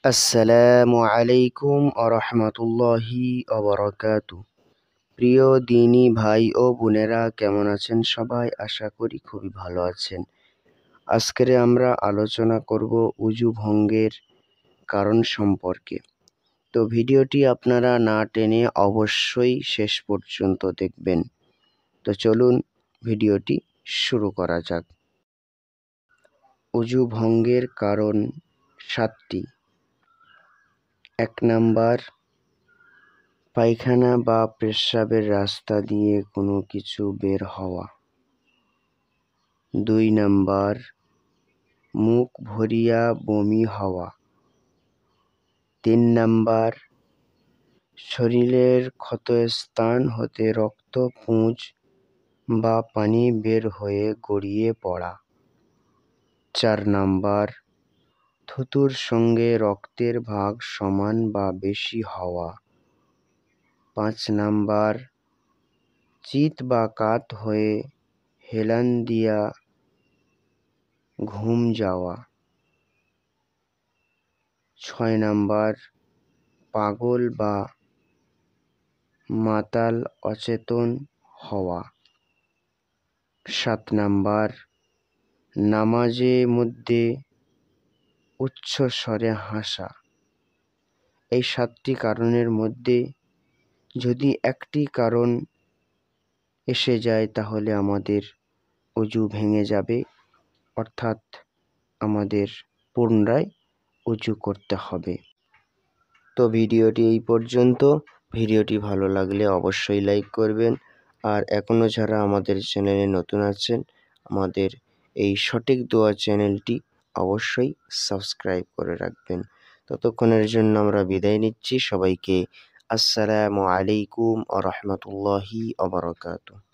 আসসালামু আলাইকুম আরহামাতুল্লাহি অবরাকাতু। প্রিয় দিনী ভাই ও বোনেরা, কেমন আছেন সবাই? আশা করি খুবই ভালো আছেন। আজকে আমরা আলোচনা করব উযু ভঙ্গের কারণ সম্পর্কে। তো ভিডিওটি আপনারা না টেনে অবশ্যই শেষ পর্যন্ত দেখবেন। তো চলুন ভিডিওটি শুরু করা যাক। উযু ভঙ্গের কারণ 7টি। 1 নাম্বার, পায়খানা বা পেচ্ছাবের রাস্তা দিয়ে কোনো কিছু বের হওয়া। 2 নাম্বার, মুখ ভরিয়া বমি হওয়া। 3 নাম্বার, শরীরের ক্ষতস্থান হতে রক্ত, পুঁজ বা পানি বের হয়ে গড়িয়ে পড়া। 4 নাম্বার, থুতুর সঙ্গে রক্তের ভাগ সমান বা বেশি হওয়া। 5 নাম্বার, চিত বা কাত হয়ে হেলান দিয়া ঘুম যাওয়া। 6 নাম্বার, পাগল বা মাতাল অচেতন হওয়া। 7 নাম্বার, নামাজে মধ্যে উচ্চ স্বরে হাসা। এই 7টি কারণের মধ্যে যদি একটি কারণ এসে যায় তাহলে আমাদের উযু ভেঙে যাবে, অর্থাৎ আমাদের পুনরায় উযু করতে হবে। তো ভিডিওটি এই পর্যন্ত। ভিডিওটি ভালো লাগলে অবশ্যই লাইক করবেন, আর এখনও যারা আমাদের চ্যানেলে নতুন আছেন, আমাদের এই সঠিক দোয়া চ্যানেলটি অবশ্যই সাবস্ক্রাইব করে রাখবেন। ততক্ষণের জন্য আমরা বিদায় নিচ্ছি। সবাইকে আসসালামু আলাইকুম ওয়া রাহমাতুল্লাহি ওয়া বারাকাতুহু।